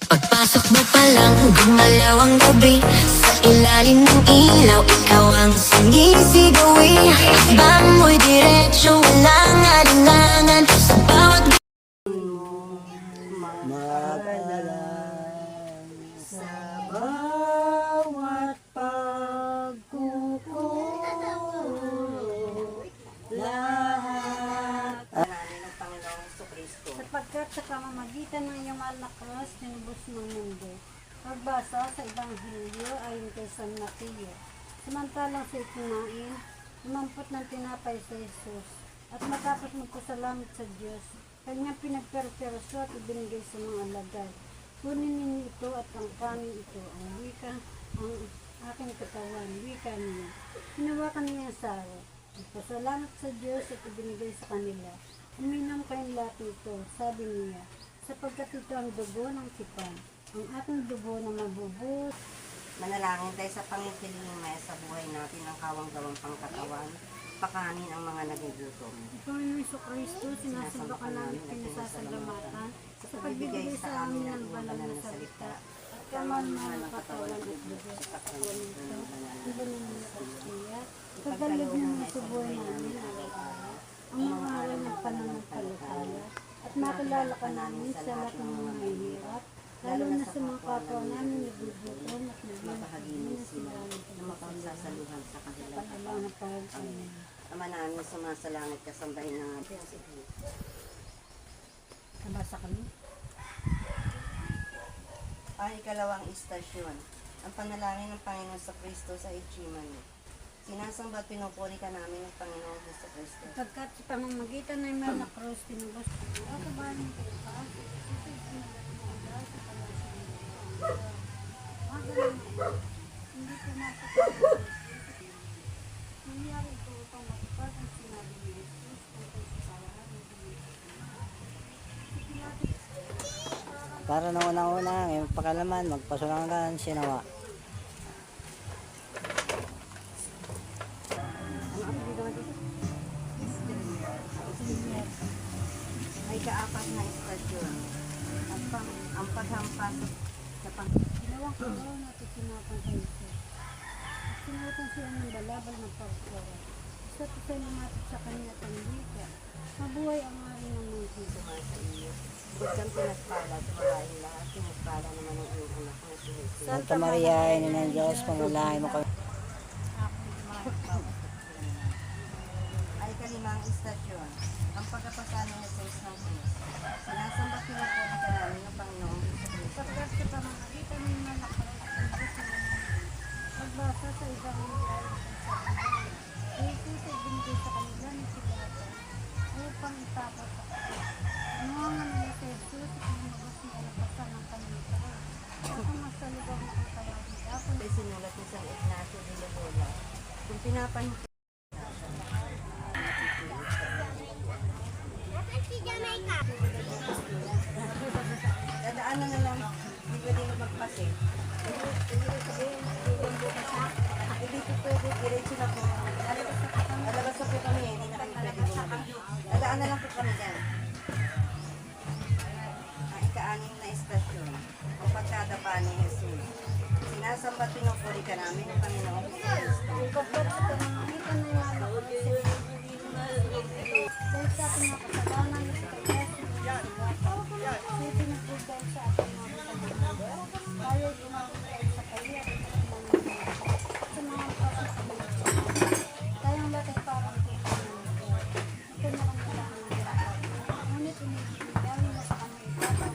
Pagpasok mo pa lang, gumalaw ang gabi. Sa ilalim ng ilaw, ikaw ang sinisigawi. Bang mo'y diretsyo, walang alinlangan. Sa bawat Mag-alam sa bawat pagkukulong lahat ng Panginoong Jesucristo. Sapagkat sa pamamagitan ng iyong mahal na krus, tinubos ng mundo. Pagbasa sa Ebanghelyo ayon kay San Mateo. Samantalang sa ikinain, umampot ng tinapay sa Jesus, at matapos magpasalamat sa Diyos, kanyang pinagperperso at ibinigay sa mga alagad. Kunin ninyo ito at ang kanin ito, ang aking katawan, wika niya. Hinawakan niya ang saro, nagpasalamat sa Diyos at ibinigay sa kanila. Uminom kayong lahat nito, sabi niya, sapagkat ito ang dugo ng tipan, ang aking dugo na mabubus. Manalangin tayo sa Panginoong Maya sa buhay natin ang kawang-gawang pangkatawan, pakanin ang mga nagugutom. Panginoong Jesucristo, sinasamba ka namin pinasasalamatan sa pagbibigay sa amin ng banal na salita at kaman-mahal ng katawan at dugo sa katawan nito, iba na mga Kristiya, kagalog ng sa buhay namin araw-araw, ang mga aral ng pananampalataya, at makilala ka namin sa lahat ng mga mahihirap, lalo na sa mga kapwa namin nagugutom at nagbibigay sila na mapagsasaluhan sa kanila. pag-alaw na pag-amin. Ama namin sa mga salangit kasambahin ng ating Nabasa kami? ang ikalawang istasyon, ang panalangin ng Panginoon sa Kristo sa Etchimani. Sinasamba at pinupuri ka namin ng Panginoong sa Kristo. Pagkat sa pamamagitan ng mahal na krus, tinubos ko. Ako ba ng pa? Hindi ko mapapagod. Nangyari ito upang matupad ang sinabi ni Jesus tungkol sa salahan ng Para na unang-una, ngayon pakalaman, magpasulangan sinawa. Ay kaapat na istasyon, ang paghampas sa Ginawang kagaw na ito sinapang kay Jesus. At sinutan siya ng balabal ng pagkawa. Isa't isa lumapit sa kanya at ang wika. Mabuhay ang aring ng mga higo. sa iyo. Bukod kang pinaspala sa babaeng lahat, pinaspala naman ang iyong anak na si Jesus. Santa Maria, ina ng Diyos, panalangin mo kami. Ay kalimang istasyon, ang pagkapasano ni Jesus ng Cruz. Sinasamba pinupuri ka namin ng Panginoong Jesucristo. Pagkat sa pamamagitan ng mga nakarating sa mga pagbasa sa ibang lugar sa kanila. Jesus ay binigay sa kanila ng sigata upang itapat sa kanila. Anuangan nila sa Jesus at lumabas ng alapasan ng kanyang taon. At ang masalubag na ang tawagin dapat Ito'y sinulat ni San Ignacio de Loyola. Kung pinapansin dadaanan na lang, hindi pwede magpase. Hindi po pwede, diretso na po. Lalabas na po kami, hindi na kami pwede bumalik. Dadaan na lang po kami dyan. Ang ika-anim na estasyon, ang pagkadapa ni Jesus. Sinasamba at pinupuri ka namin ng Panginoong Kristo. pagkat sa pamamagitan ng mga nakarating dahil sa ating mga kasalanan at sa kanyang siya pinagbugal sa ating mga kasalanan. Tayo ginagawa sa kanya at sa mga kasalanan. Tayong lahat ay parang kailangan. Ito na lang kailangan ng ginagawa. Ngunit inibigyan mo sa kanya ipapang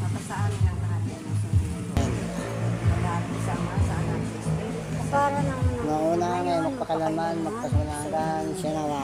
Papasaan lang natin ang sumunod. Lahat isama sa anak sa Espiritu. Para nang Nauna ngayon, magpakalaman, magpasalanan, siya nawa.